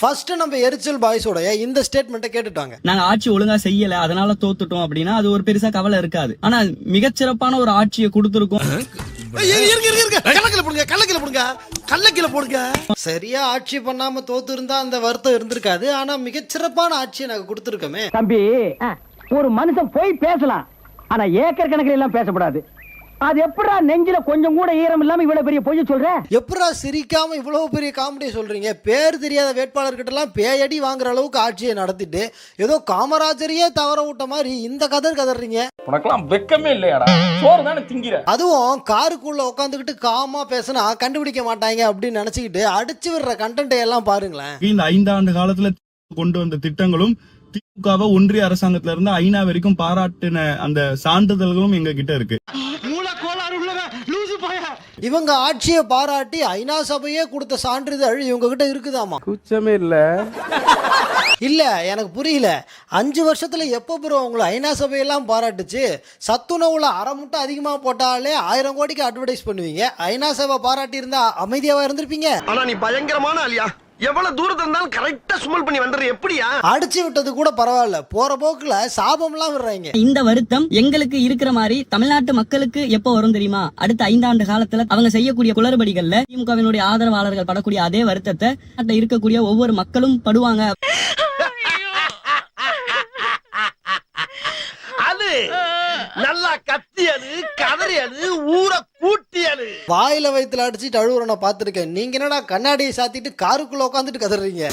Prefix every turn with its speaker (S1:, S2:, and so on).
S1: First நம்ம எரிச்சல் பாய்ஸோட இந்த ஸ்டேட்மெண்ட்டை கேட்டுட்டாங்க.
S2: நாங்க ஆட்சி ஒழுங்கா செய்யல அதனால தோத்துட்டோம் அப்படின்னா அது ஒரு பெருசா கவலை இருக்காது. ஆனா மிகச்சிறப்பான ஒரு ஆட்சியை கொடுத்திருக்கோம்.
S1: சரியா ஆட்சி பண்ணாம தோத்து இருந்தா அந்த வருத்தம் இருந்திருக்காது. ஆனா மிகச்சிறப்பான ஆட்சியை நாங்க கொடுத்திருக்கோமே.
S3: தம்பி, ஒரு மனுஷன் போய் பேசலாம், ஆனா ஏக்கர் கணக்கில் எல்லாம் பேசக்கூடாது. அது எப்படா நெஞ்சில கொஞ்சம் கூட ஈரம் இல்லாம இவ்வளவு பெரிய பொய் சொல்ற?
S1: எப்படா சிரிக்காம இவ்வளவு பெரிய காமெடியை சொல்றீங்க? பேர் தெரியாத வேட்பாளர்கிட்ட எல்லாம் பேயடி வாங்குற அளவுக்கு ஆட்சியை நடத்திட்டு ஏதோ காமராஜரையே தவற விட்ட மாதிரி இந்த கதறீங்க.
S4: உனக்கெல்லாம் வெக்கமே இல்லையாடா? சோறு தானே திங்கிற.
S1: அதுவும் காருக்குள்ள உட்காந்துக்கிட்டு காமா பேசினா கண்டுபிடிக்க மாட்டாங்க அப்படின்னு நினைச்சுக்கிட்டு அடிச்சு விடுற கண்டென்ட் எல்லாம் பாருங்களேன்.
S5: இந்த 5 ஆண்டு காலத்துல கொண்டு வந்த திட்டங்களும் திமுகவை ஒன்றிய அரசாங்கத்துல இருந்து ஐநா வரைக்கும் பாராட்டின அந்த சான்றிதழ்களும் எங்க கிட்ட இருக்கு.
S1: இவங்க ஆட்சியை பாராட்டி ஐநா சபையே கொடுத்த சான்றிதழ் இவங்க கிட்ட இருக்குதாமா?
S4: குச்சமே இல்ல.
S1: இல்ல எனக்கு புரியல. 5 வருஷத்துல எப்ப ப்ரோ உங்களை ஐநா சபையெல்லாம் பாராட்டுச்சு? சத்துணவுல அரை முட்டை அதிகமா போட்டாலே 1000 கோடிக்கு அட்வர்டைஸ் பண்ணுவீங்க. ஐநா சபை பாராட்டி இருந்தா அமைதியாவா இருந்திருப்பீங்க?
S6: ஆனா நீ பயங்கரமான ஆளியா. எவ்வளவு தூரத்துல இருந்தாலும் கரெக்டா சுமல் பண்ணி வந்துரு. எப்படியா
S1: அடிச்சு விட்டது கூட பரவாயில்ல, போற போக்குல சாபம் எல்லாம் விடுறாங்க.
S2: இந்த வருத்தம் எங்களுக்கு இருக்கிற மாதிரி தமிழ்நாட்டு மக்களுக்கு எப்ப வரும் தெரியுமா? அடுத்த 5 ஆண்டு காலத்துல அவங்க செய்யக்கூடிய குளறுபடிகள்ல திமுகவினுடைய ஆதரவாளர்கள் படக்கூடிய அதே வருத்தத்தை நாட்டில் இருக்கக்கூடிய ஒவ்வொரு மக்களும் படுவாங்க.
S6: அது நல்லா கத்தியது, கதறியது, ஊரை கூட்டியது.
S1: வாயில வயித்துல அடிச்சுட்டு அழுவுற நான் பாத்துருக்கேன். நீங்க என்னடா கண்ணாடியை சாத்திட்டு காருக்குள்ள உட்காந்துட்டு கதறீங்க?